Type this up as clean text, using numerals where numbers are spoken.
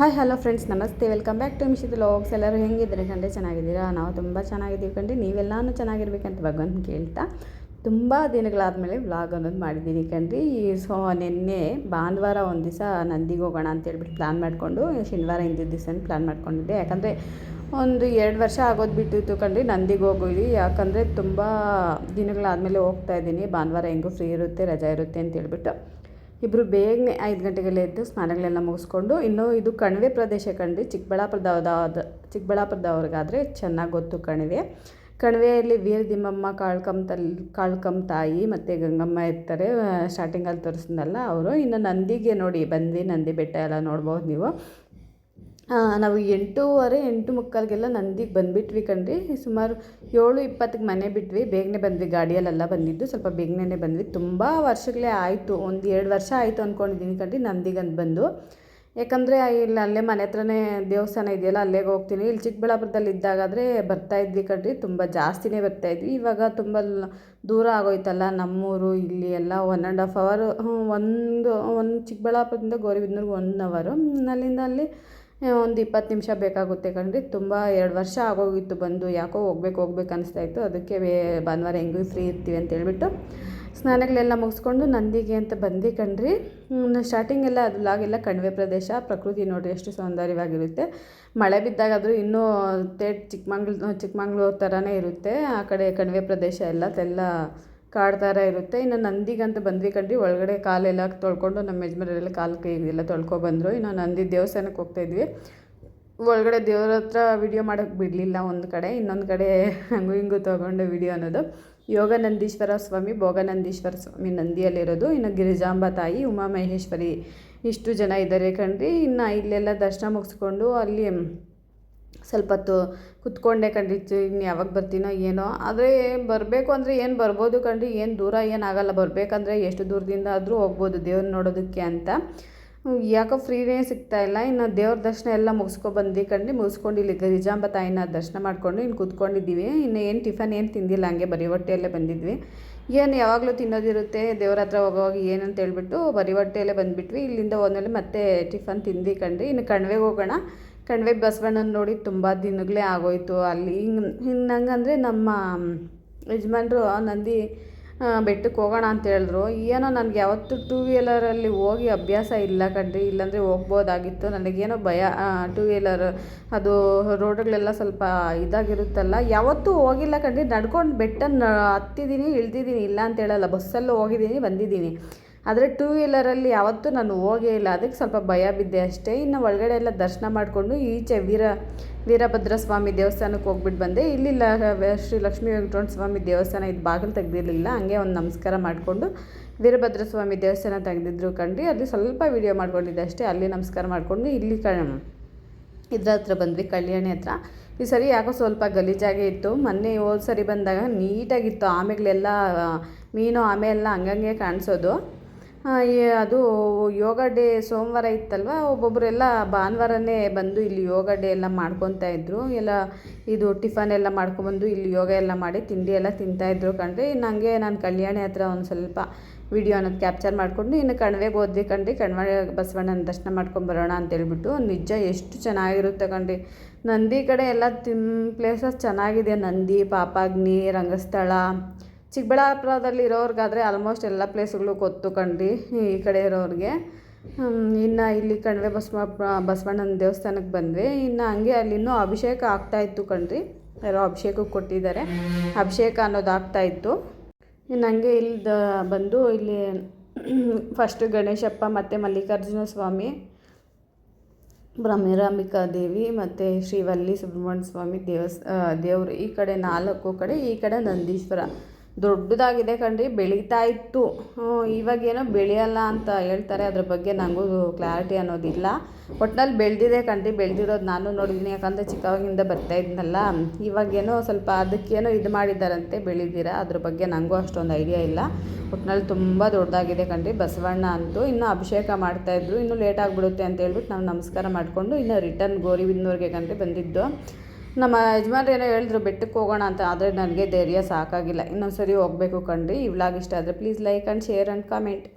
Hi hello friends, ನಮಸ್ತೆ. Welcome back to Mishith vlogs. ಎಲ್ಲರೂ ಹೆಂಗಿದ್ದೀರಿ ಕಂಡ್ರೆ? ಚೆನ್ನಾಗಿದ್ದೀರಾ? ನಾವು ತುಂಬ ಚೆನ್ನಾಗಿದ್ದೀವಿ ಕಂಡ್ರೆ. ನೀವೆಲ್ಲನೂ ಚೆನ್ನಾಗಿರ್ಬೇಕಂತ ಭಗವಂತ ಕೇಳ್ತಾ ತುಂಬ ದಿನಗಳಾದಮೇಲೆ ವ್ಲಾಗ್ ಅನ್ನೋದು ಮಾಡಿದ್ದೀನಿ ಕಣ್ರಿ. ಸೊ ನಿನ್ನೆ ಭಾನುವಾರ ಒಂದು ದಿವಸ ನಂದಿಗೆ ಹೋಗೋಣ ಅಂತೇಳ್ಬಿಟ್ಟು ಪ್ಲ್ಯಾನ್ ಮಾಡಿಕೊಂಡು ಶನಿವಾರ ಹಿಂದಿನ ದಿವಸ ಪ್ಲ್ಯಾನ್ ಮಾಡ್ಕೊಂಡಿದ್ದೆ. ಯಾಕಂದರೆ ಒಂದು 2 ವರ್ಷ ಆಗೋದು ಬಿಟ್ಟಿತ್ತು ಕಣ್ರಿ ನಂದಿಗೆ ಹೋಗೋದು. ಯಾಕಂದರೆ ತುಂಬ ದಿನಗಳಾದಮೇಲೆ ಹೋಗ್ತಾಯಿದ್ದೀನಿ. ಭಾನುವಾರ ಹೆಂಗೂ ಫ್ರೀ ಇರುತ್ತೆ, ರಜಾ ಇರುತ್ತೆ ಅಂತೇಳ್ಬಿಟ್ಟು ಇಬ್ಬರು ಬೇಗನೆ 5 ಗಂಟೆಗೆಲ್ಲ ಎದ್ದು ಸ್ನಾನಗಳೆಲ್ಲ ಮುಗಿಸ್ಕೊಂಡು, ಇನ್ನೂ ಇದು ಕಣಿವೆ ಪ್ರದೇಶ ಕಂಡು ಚಿಕ್ಕಬಳ್ಳಾಪುರದವ್ರಿಗಾದರೆ ಚೆನ್ನಾಗಿ ಗೊತ್ತು ಕಣಿವೆಯಲ್ಲಿ ವೀರದಿಮ್ಮಮ್ಮ ಕಾಳ್ಕಮ್ಮ ತಾಯಿ ಮತ್ತು ಗಂಗಮ್ಮ ಇರ್ತಾರೆ. ಸ್ಟಾರ್ಟಿಂಗಲ್ಲಿ ತೋರಿಸಿದ್ನಲ್ಲ ಅವರು. ಇನ್ನು ನಂದಿಗೆ ನೋಡಿ ಬಂದ್ವಿ, ನಂದಿ ಬೆಟ್ಟ ಎಲ್ಲ ನೋಡ್ಬೋದು ನೀವು. ನಾವು 8:30 ನಂದಿಗೆ ಬಂದುಬಿಟ್ವಿ ಕಣ್ರಿ. ಸುಮಾರು 7:20ಕ್ಕೆ ಮನೆ ಬಿಟ್ವಿ. ಬೇಗನೆ ಬಂದ್ವಿ, ಗಾಡಿಯಲ್ಲೆಲ್ಲ ಬಂದಿದ್ದು ಸ್ವಲ್ಪ ಬೇಗನೆ ಬಂದ್ವಿ. ತುಂಬ ವರ್ಷಗಳೇ ಆಯಿತು, 1-2 ವರ್ಷ ಆಯಿತು ಅಂದ್ಕೊಂಡಿದ್ದೀನಿ ಕಣ್ರಿ ನಂದಿಗಂತ ಬಂದು. ಯಾಕಂದರೆ ಇಲ್ಲಿ ಅಲ್ಲೇ ಮನೆ ಹತ್ರನೇ ದೇವಸ್ಥಾನ ಇದೆಯಲ್ಲ, ಅಲ್ಲಿಗೆ ಹೋಗ್ತೀನಿ. ಇಲ್ಲಿ ಚಿಕ್ಕಬಳ್ಳಾಪುರದಲ್ಲಿ ಇದ್ದಾಗಾದರೆ ಬರ್ತಾಯಿದ್ವಿ ಕಣ್ರಿ, ತುಂಬ ಜಾಸ್ತಿನೇ ಬರ್ತಾಯಿದ್ವಿ. ಇವಾಗ ತುಂಬ ದೂರ ಆಗೋಯ್ತಲ್ಲ ನಮ್ಮೂರು. ಇಲ್ಲಿ ಎಲ್ಲ 1.5 hour, ಒಂದು ಚಿಕ್ಕಬಳ್ಳಾಪುರದಿಂದ ಗೌರಿಬಿದನೂರಿಗೆ 1 hour, ಅಲ್ಲಿಂದ ಅಲ್ಲಿ ಒಂದು 20 ನಿಮಿಷ ಬೇಕಾಗುತ್ತೆ ಕಣ್ರಿ. ತುಂಬ 2 ವರ್ಷ ಆಗೋಗಿತ್ತು ಬಂದು. ಯಾಕೋ ಹೋಗ್ಬೇಕು ಅನಿಸ್ತಾಯಿತ್ತು. ಅದಕ್ಕೆ ಭಾನುವಾರ ಹೆಂಗೂ ಫ್ರೀ ಇರ್ತೀವಿ ಅಂತೇಳ್ಬಿಟ್ಟು ಸ್ನಾನಗಳೆಲ್ಲ ಮುಗಿಸ್ಕೊಂಡು ನಂದಿಗೆ ಅಂತ ಬಂದು ಕಣ್ರಿ. ಸ್ಟಾರ್ಟಿಂಗೆಲ್ಲ ಅದು ಲಾಗೆಲ್ಲ ಕಣಿವೆ ಪ್ರದೇಶ, ಪ್ರಕೃತಿ ನೋಡಿರಿ ಎಷ್ಟು ಸೌಂದರ್ಯವಾಗಿರುತ್ತೆ. ಮಳೆ ಬಿದ್ದಾಗಾದರೂ ಇನ್ನೂ ಚಿಕ್ಕಮಂಗ್ಳೂರು ಥರನೇ ಇರುತ್ತೆ. ಆ ಕಡೆ ಕಣಿವೆ ಪ್ರದೇಶ ಎಲ್ಲ ಕಾಡು ಥರ ಇರುತ್ತೆ. ಇನ್ನು ನಂದಿಗಂತ ಬಂದ್ವಿ ಕಣ್ರಿ. ಒಳಗಡೆ ಕಾಲೆಲ್ಲ ತೊಳ್ಕೊಂಡು ನಮ್ಮ ಯಜಮಾನರೆಲ್ಲ ಕಾಲು ಕೈಗೆಲ್ಲ ತೊಳ್ಕೊಬಂದರು. ಇನ್ನು ನಂದಿ ದೇವಸ್ಥಾನಕ್ಕೆ ಹೋಗ್ತಾಯಿದ್ವಿ. ಒಳಗಡೆ ದೇವ್ರ ಹತ್ರ ವಿಡಿಯೋ ಮಾಡೋಕ್ಕೆ ಬಿಡಲಿಲ್ಲ. ಒಂದು ಕಡೆ, ಇನ್ನೊಂದು ಕಡೆ ಹಂಗೂ ಹಿಂಗೂ ತೊಗೊಂಡು ವಿಡಿಯೋ ಅನ್ನೋದು. ಯೋಗಾನಂದೀಶ್ವರ ಸ್ವಾಮಿ, ಭೋಗಾನಂದೀಶ್ವರ ಸ್ವಾಮಿ ನಂದಿಯಲ್ಲಿರೋದು. ಇನ್ನು ಗಿರಿಜಾಂಬ ತಾಯಿ, ಉಮಾಮಹೇಶ್ವರಿ, ಇಷ್ಟು ಜನ ಇದ್ದಾರೆ ಕಣ್ರಿ. ಇನ್ನು ಇಲ್ಲೆಲ್ಲ ದರ್ಶನ ಮುಗಿಸ್ಕೊಂಡು ಅಲ್ಲಿ ಸ್ವಲ್ಪ ಹೊತ್ತು ಕುತ್ಕೊಂಡೆ ಕಣ್ರಿ. ಇನ್ನು ಯಾವಾಗ ಬರ್ತೀನೋ ಏನೋ. ಆದರೆ ಬರಬೇಕು ಅಂದರೆ ಏನು ಬರ್ಬೋದು ಕಣ್ರಿ, ಏನು ದೂರ ಏನಾಗಲ್ಲ. ಬರಬೇಕಂದ್ರೆ ಎಷ್ಟು ದೂರದಿಂದ ಆದರೂ ಹೋಗ್ಬೋದು ದೇವ್ರನ್ನ ನೋಡೋದಕ್ಕೆ ಅಂತ. ಯಾಕೋ ಫ್ರೀನೇ ಸಿಗ್ತಾಯಿಲ್ಲ. ಇನ್ನು ದೇವ್ರ ದರ್ಶನ ಎಲ್ಲ ಮುಗಿಸ್ಕೊಬಂದು ಕಣ್ರಿ. ಮುಗಿಸ್ಕೊಂಡು ಇಲ್ಲಿ ಗಿರಿಜಾಂಬ ತಾಯಿನ ದರ್ಶನ ಮಾಡಿಕೊಂಡು ಇನ್ನು ಕೂತ್ಕೊಂಡಿದ್ದೀವಿ. ಇನ್ನು ಏನು ಟಿಫನ್ ಏನು ತಿಂದಿಲ್ಲ, ಹಂಗೆ ಬರೀ ಹೊಟ್ಟೆಯಲ್ಲೇ ಬಂದಿದ್ವಿ. ಏನು ಯಾವಾಗಲೂ ತಿನ್ನೋದಿರುತ್ತೆ ದೇವ್ರ ಹತ್ರ ಹೋಗೋವಾಗ ಏನಂತ ಹೇಳ್ಬಿಟ್ಟು ಬರೀ ಹೊಟ್ಟೆಯಲ್ಲೇ ಬಂದುಬಿಟ್ವಿ. ಇಲ್ಲಿಂದ ಹೋದ್ಮೇಲೆ ಮತ್ತೆ ಟಿಫನ್ ತಿಂದು ಕಣ್ರಿ. ಇನ್ನು ಕಣಿವೆಗೆ ಹೋಗೋಣ. ಕಣಿವೆ ಬಸವಣ್ಣನ ನೋಡಿ ತುಂಬ ದಿನಗಳೇ ಆಗೋಯ್ತು. ಅಲ್ಲಿ ಹಂಗಂದರೆ ನಮ್ಮ ಯಜಮಾನ್ರು ನಂದಿ ಬೆಟ್ಟಕ್ಕೆ ಹೋಗೋಣ ಅಂತ ಹೇಳಿದ್ರು. ಏನೋ ನನಗೆ ಯಾವತ್ತೂ 2 wheeler ಹೋಗಿ ಅಭ್ಯಾಸ ಇಲ್ಲ ಕಣ್ರಿ. ಇಲ್ಲಾಂದರೆ ಹೋಗ್ಬೋದಾಗಿತ್ತು. ನನಗೇನೋ ಭಯ. 2 wheeler ಅದು ರೋಡ್ಗಳೆಲ್ಲ ಸ್ವಲ್ಪ ಇದಾಗಿರುತ್ತಲ್ಲ. ಯಾವತ್ತೂ ಹೋಗಿಲ್ಲ ಕಣ್ರಿ. ನಡ್ಕೊಂಡು ಬೆಟ್ಟನ ಹತ್ತಿದ್ದೀನಿ, ಇಳ್ದಿದ್ದೀನಿ, ಇಲ್ಲ ಅಂತ ಹೇಳಲ್ಲ. ಬಸ್ಸಲ್ಲೂ ಹೋಗಿದ್ದೀನಿ, ಬಂದಿದ್ದೀನಿ. ಆದರೆ 2 wheeler ಯಾವತ್ತೂ ನಾನು ಹೋಗೇ ಇಲ್ಲ. ಅದಕ್ಕೆ ಸ್ವಲ್ಪ ಭಯ ಬಿದ್ದೆ ಅಷ್ಟೇ. ಇನ್ನು ಒಳಗಡೆ ಎಲ್ಲ ದರ್ಶನ ಮಾಡಿಕೊಂಡು ಈಚೆ ವೀರಭದ್ರ ಸ್ವಾಮಿ ದೇವಸ್ಥಾನಕ್ಕೆ ಹೋಗ್ಬಿಟ್ಟು ಬಂದೆ. ಇಲ್ಲಿ ಶ್ರೀ ಲಕ್ಷ್ಮೀ ವೆಂಕಟರಮಣ ಸ್ವಾಮಿ ದೇವಸ್ಥಾನ ಇದು ಬಾಗಿಲು ತೆಗೆದಿರಲಿಲ್ಲ. ಹಂಗೆ ಒಂದು ನಮಸ್ಕಾರ ಮಾಡಿಕೊಂಡು ವೀರಭದ್ರ ಸ್ವಾಮಿ ದೇವಸ್ಥಾನ ತೆಗೆದಿದ್ರು ಕಣ್ರಿ. ಅಲ್ಲಿ ಸ್ವಲ್ಪ ವೀಡಿಯೋ ಮಾಡ್ಕೊಂಡಿದ್ದೆ ಅಷ್ಟೇ. ಅಲ್ಲಿ ನಮಸ್ಕಾರ ಮಾಡಿಕೊಂಡು ಇಲ್ಲಿ ಇದ್ರ ಹತ್ರ ಬಂದ್ವಿ, ಕಲ್ಯಾಣಿ ಹತ್ರ. ಈ ಸರಿ ಯಾಕೋ ಸ್ವಲ್ಪ ಗಲೀಜಾಗೇ ಇತ್ತು. ಮೊನ್ನೆ ಹೋದ ಸರಿ ಬಂದಾಗ ನೀಟಾಗಿತ್ತು. ಆಮೆಗಳೆಲ್ಲ, ಮೀನು ಆಮೆ ಎಲ್ಲ ಹಂಗಂಗೆ ಕಾಣಿಸೋದು. ಅದು ಯೋಗ ಡೇ ಸೋಮವಾರ ಇತ್ತಲ್ವ. ಒಬ್ಬೊಬ್ಬರೆಲ್ಲ ಭಾನುವಾರನೇ ಬಂದು ಇಲ್ಲಿ ಯೋಗ ಡೇ ಎಲ್ಲ ಮಾಡ್ಕೊತಾ ಇದ್ರು. ಎಲ್ಲ ಇದು ಟಿಫನ್ ಎಲ್ಲ ಮಾಡ್ಕೊಬಂದು ಇಲ್ಲಿ ಯೋಗ ಎಲ್ಲ ಮಾಡಿ ತಿಂಡಿ ಎಲ್ಲ ತಿಂತಾಯಿದ್ರು ಕಣ್ರಿ. ನನಗೆ ನಾನು ಕಲ್ಯಾಣಿ ಹತ್ರ ಒಂದು ಸ್ವಲ್ಪ ವಿಡಿಯೋ ಅನ್ನೋದು ಕ್ಯಾಪ್ಚರ್ ಮಾಡಿಕೊಂಡು ಇನ್ನು ಕಣಿವೆಗೆ ಹೋದ್ವಿ ಕಣ್ರಿ. ಕಣಿವೆ ಬಸವಣ್ಣನ ದರ್ಶನ ಮಾಡ್ಕೊಂಬರೋಣ ಅಂತೇಳ್ಬಿಟ್ಟು. ನಿಜ ಎಷ್ಟು ಚೆನ್ನಾಗಿರುತ್ತೆ ಕಣ್ರಿ. ನಂದಿ ಕಡೆ ಎಲ್ಲ ಪ್ಲೇಸಸ್ ಚೆನ್ನಾಗಿದೆ. ನಂದಿ, ಪಾಪಾಗ್ನಿ, ರಂಗಸ್ಥಳ. ಚಿಕ್ಕಬಳ್ಳಾಪುರದಲ್ಲಿ ಇರೋರ್ಗಾದರೆ ಆಲ್ಮೋಸ್ಟ್ ಎಲ್ಲ ಪ್ಲೇಸ್ಗಳು ಗೊತ್ತು ಕಣ್ರಿ, ಈ ಕಡೆ ಇರೋರಿಗೆ. ಇನ್ನು ಇಲ್ಲಿ ಕಣಿವೆ ಬಸವಣ್ಣನ ದೇವಸ್ಥಾನಕ್ಕೆ ಬಂದ್ವಿ. ಇನ್ನು ಹಂಗೆ ಅಲ್ಲಿ ಇನ್ನೂ ಅಭಿಷೇಕ ಆಗ್ತಾಯಿತ್ತು ಕಣ್ರಿ. ಯಾರೋ ಅಭಿಷೇಕಕ್ಕೆ ಕೊಟ್ಟಿದ್ದಾರೆ, ಅಭಿಷೇಕ ಅನ್ನೋದು ಆಗ್ತಾಯಿತ್ತು. ಇನ್ನು ಹಂಗೆ ಇಲ್ಲಿ ಬಂದು ಇಲ್ಲಿ ಫಸ್ಟು ಗಣೇಶಪ್ಪ ಮತ್ತು ಮಲ್ಲಿಕಾರ್ಜುನ ಸ್ವಾಮಿ, ಬ್ರಹ್ಮರಾಂಬಿಕಾ ದೇವಿ ಮತ್ತು ಶ್ರೀವಲ್ಲಿ ಸುಬ್ರಹ್ಮಣ್ಯ ಸ್ವಾಮಿ ದೇವರು ಈ ಕಡೆ 4 ಕಡೆ. ಈ ಕಡೆ ನಂದೀಶ್ವರ ದೊಡ್ಡದಾಗಿದೆ ಕಣ್ರಿ. ಬೆಳೀತಾ ಇತ್ತು. ಇವಾಗೇನೋ ಬೆಳೆಯಲ್ಲ ಅಂತ ಹೇಳ್ತಾರೆ. ಅದ್ರ ಬಗ್ಗೆ ನನಗೂ ಕ್ಲಾರಿಟಿ ಅನ್ನೋದಿಲ್ಲ. ಒಟ್ಟಿನಲ್ಲಿ ಬೆಳೆದಿದೆ ಕಣ್ರಿ. ಬೆಳೆದಿರೋದು ನಾನು ನೋಡಿದ್ದೀನಿ. ಯಾಕಂದರೆ ಚಿಕ್ಕವಾಗಿಂದ ಬರ್ತಾಯಿದ್ನಲ್ಲ. ಇವಾಗೇನೋ ಸ್ವಲ್ಪ ಅದಕ್ಕೇನೋ ಇದು ಮಾಡಿದ್ದಾರಂತೆ, ಬೆಳೆದಿರ. ಅದ್ರ ಬಗ್ಗೆ ನನಗೂ ಅಷ್ಟೊಂದು ಐಡಿಯಾ ಇಲ್ಲ. ಒಟ್ಟಿನಲ್ಲಿ ತುಂಬ ದೊಡ್ಡದಾಗಿದೆ ಕಣ್ರಿ ಬಸವಣ್ಣ ಅಂತೂ. ಇನ್ನೂ ಅಭಿಷೇಕ ಮಾಡ್ತಾಯಿದ್ರು. ಇನ್ನೂ ಲೇಟ್ ಆಗಿಬಿಡುತ್ತೆ ಅಂತ ಹೇಳ್ಬಿಟ್ಟು ನಾವು ನಮಸ್ಕಾರ ಮಾಡಿಕೊಂಡು ಇನ್ನು ರಿಟರ್ನ್ ಗೌರಿಬಿದನೂರಿಗೆ ಕಣ್ರಿ ಬಂದಿದ್ದು. ನಮ್ಮ ಯಜಮಾನ್ರು ಏನೋ ಹೇಳಿದ್ರು ಬೆಟ್ಟಕ್ಕೆ ಹೋಗೋಣ ಅಂತ. ಆದರೆ ನನಗೆ ಧೈರ್ಯ ಸಾಕಾಗಿಲ್ಲ. ಇನ್ನೊಂದು ಸರಿ ಹೋಗಬೇಕು ಕಣ್ರಿ. ಈ ವ್ಲಾಗ್ ಇಷ್ಟ ಆದರೆ please like and share and comment.